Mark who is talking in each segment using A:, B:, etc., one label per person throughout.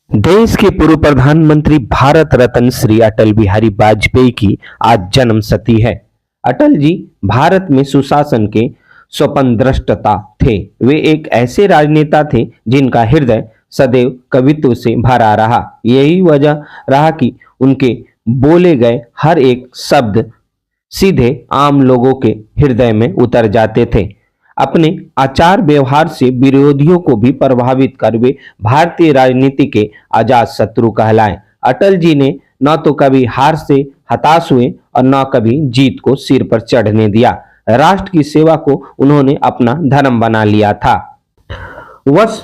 A: देश के पूर्व प्रधानमंत्री भारत रत्न श्री अटल बिहारी वाजपेयी की आज जन्म शती है। अटल जी भारत में सुशासन के स्वप्नद्रष्टा थे। वे एक ऐसे राजनेता थे जिनका हृदय सदैव कवित्व से भरा रहा। यही वजह रहा कि उनके बोले गए हर एक शब्द सीधे आम लोगों के हृदय में उतर जाते थे। अपने आचार व्यवहार से विरोधियों को भी प्रभावित कर वे भारतीय राजनीति के आजाद शत्रु कहलाए। अटल जी ने न तो कभी हार से हताश हुए और न कभी जीत को सिर पर चढ़ने दिया। राष्ट्र की सेवा को उन्होंने अपना धर्म बना लिया था। वर्ष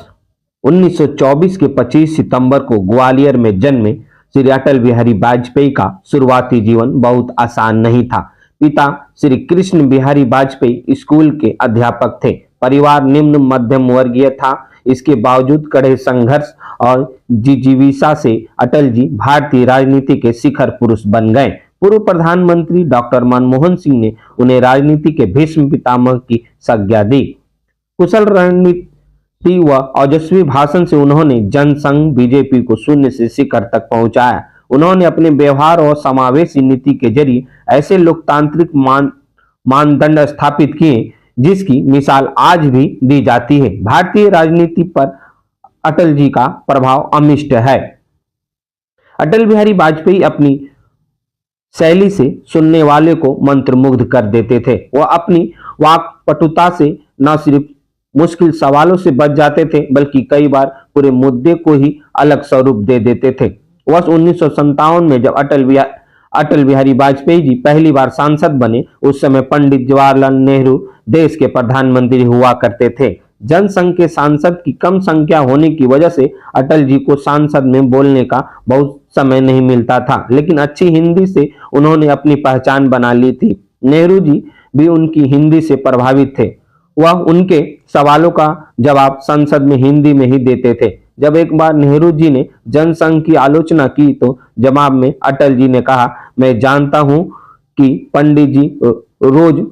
A: 1924 के 25 सितंबर को ग्वालियर में जन्मे श्री अटल बिहारी वाजपेयी का शुरुआती जीवन बहुत आसान नहीं था। पिता श्री कृष्ण बिहारी वाजपेयी स्कूल के अध्यापक थे। परिवार निम्न मध्यम वर्गीय था। इसके बावजूद कड़े संघर्ष और जिजीविषा से अटल जी भारतीय राजनीति के शिखर पुरुष बन गए। पूर्व प्रधानमंत्री डॉक्टर मनमोहन सिंह ने उन्हें राजनीति के भीष्म पितामह की संज्ञा दी। कुशल रणनीति व ओजस्वी भाषण से उन्होंने जनसंघ बीजेपी को शून्य से शिखर तक पहुंचाया। उन्होंने अपने व्यवहार और समावेशी नीति के जरिए ऐसे लोकतांत्रिक मानदंड स्थापित किए जिसकी मिसाल आज भी दी जाती है। भारतीय राजनीति पर अटल जी का प्रभाव अमिष्ट है। अटल बिहारी वाजपेयी अपनी शैली से सुनने वाले को मंत्रमुग्ध कर देते थे। वह अपनी वाक्पटुता से न सिर्फ मुश्किल सवालों से बच जाते थे बल्कि कई बार पूरे मुद्दे को ही अलग स्वरूप दे देते थे। वर्ष 1957 में जब अटल बिहारी वाजपेयी जी पहली बार सांसद बने, उस समय पंडित जवाहरलाल नेहरू देश के प्रधानमंत्री हुआ करते थे। जनसंघ के सांसद की कम संख्या होने की वजह से अटल जी को संसद में बोलने का बहुत समय नहीं मिलता था, लेकिन अच्छी हिंदी से उन्होंने अपनी पहचान बना ली थी। नेहरू जी भी उनकी हिंदी से प्रभावित थे। वह उनके सवालों का जवाब संसद में हिंदी में ही देते थे। जब एक बार नेहरू जी ने जनसंघ की आलोचना की तो जवाब में अटल जी ने कहा, मैं जानता हूं कि पंडित जी रोज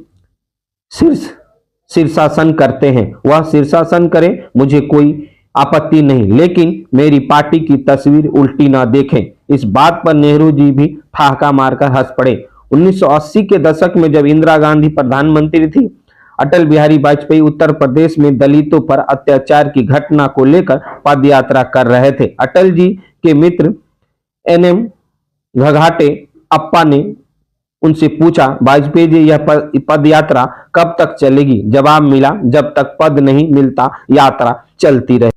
A: शीर्षासन करते हैं, वह शीर्षासन करें, मुझे कोई आपत्ति नहीं, लेकिन मेरी पार्टी की तस्वीर उल्टी ना देखें। इस बात पर नेहरू जी भी ठहाका मारकर हंस पड़े। 1980 के दशक में जब इंदिरा गांधी प्रधानमंत्री थी, अटल बिहारी वाजपेयी उत्तर प्रदेश में दलितों पर अत्याचार की घटना को लेकर पदयात्रा कर रहे थे। अटल जी के मित्र एनएम घघाटे अप्पा ने उनसे पूछा, वाजपेयी जी यह पदयात्रा कब तक चलेगी? जवाब मिला, जब तक पद नहीं मिलता यात्रा चलती रहे।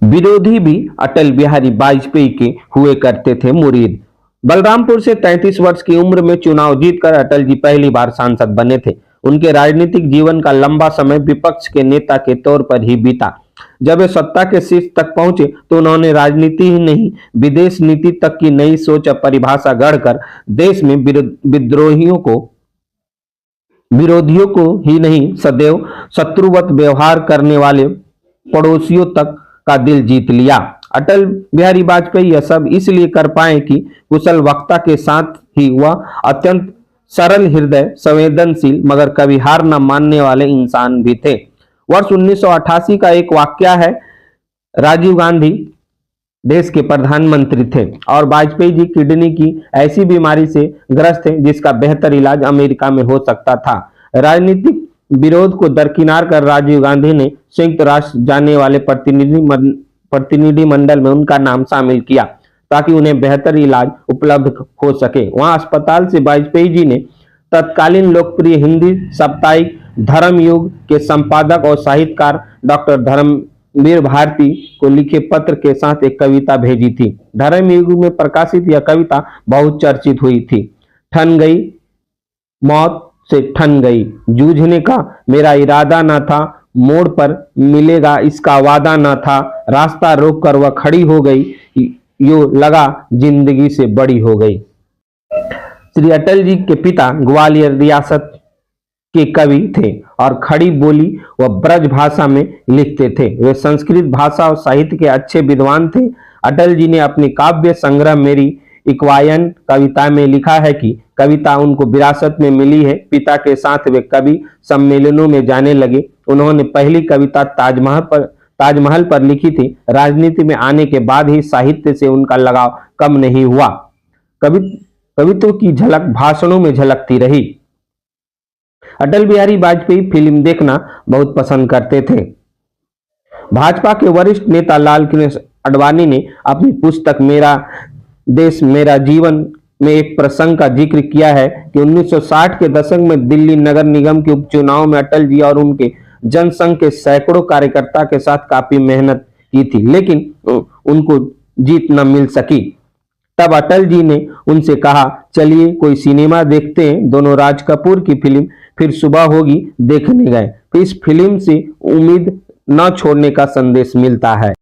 A: विरोधी भी अटल बिहारी वाजपेयी के हुए करते थे मुरीद। बलरामपुर से 33 वर्ष की उम्र में चुनाव जीतकर अटल जी पहली बार सांसद बने थे। उनके राजनीतिक जीवन का लंबा समय विपक्ष के नेता के तौर पर ही बीता। जब वे सत्ता के शीर्ष तक पहुंचे तो उन्होंने राजनीति ही नहीं, विदेश नीति तक की नई सोच और परिभाषा गढ़कर देश में विरोधियों को ही नहीं, सदैव शत्रुवत व्यवहार करने वाले पड़ोसियों तक का दिल जीत लिया। अटल बिहारी वाजपेयी यह सब इसलिए कर पाए कि कुशल वक्ता के साथ ही वह अत्यंत सरल हृदय, संवेदनशील मगर कभी हार न मानने वाले इंसान भी थे। वर्ष 1988 का एक वाकया है। राजीव गांधी देश के प्रधानमंत्री थे और वाजपेयी जी किडनी की ऐसी बीमारी से ग्रस्त थे जिसका बेहतर इलाज अमेरिका में हो सकता था। राजनीतिक विरोध को दरकिनार कर राजीव गांधी ने संयुक्त राष्ट्र जाने वाले प्रतिनिधि मंडल में उनका नाम शामिल किया ताकि उन्हें बेहतर इलाज उपलब्ध हो सके। वहां अस्पताल से वाजपेयी जी ने तत्कालीन लोकप्रिय हिंदी साप्ताहिक धर्मयुग के संपादक और साहित्यकार डॉक्टर धर्मवीर भारती को लिखे पत्र के साथ एक कविता भेजी थी। धर्मयुग में प्रकाशित यह कविता बहुत चर्चित हुई थी। ठन गई मौत से, ठन गई जूझने का मेरा इरादा न था, मोड़ पर मिलेगा इसका वादा न था, रास्ता रोक कर वह खड़ी हो गई, यो लगा जिंदगी से बड़ी हो गई। श्री अटल जी के पिता ग्वालियर रियासत के कवि थे और खड़ी बोली व ब्रज भाषा में लिखते थे। वे संस्कृत भाषा और साहित्य के अच्छे विद्वान थे। अटल जी ने अपने काव्य संग्रह मेरी इक्वायन कविता में लिखा है कि कविता उनको विरासत में मिली है। पिता के साथ वे कवि सम्मेलनों में जाने लगे। उन्होंने पहली कविता ताजमहल पर लिखी थी। राजनीति में आने के बाद ही साहित्य से उनका लगाव कम नहीं हुआ। कवित्व की झलक भाषणों में झलकती रही। अटल बिहारी वाजपेयी फिल्म देखना बहुत पसंद करते थे। भाजपा के वरिष्ठ नेता लाल कृष्ण आडवाणी ने अपनी पुस्तक मेरा देश मेरा जीवन में एक प्रसंग का जिक्र किया है कि 1960 के दशक में दिल्ली नगर निगम के उपचुनाव में अटल जी और उनके जनसंघ के सैकड़ों कार्यकर्ता के साथ काफी मेहनत की थी, लेकिन उनको जीत न मिल सकी। तब अटल जी ने उनसे कहा, चलिए कोई सिनेमा देखते हैं। दोनों राज कपूर की फिल्म फिर सुबह होगी देखने गए। तो इस फिल्म से उम्मीद न छोड़ने का संदेश मिलता है।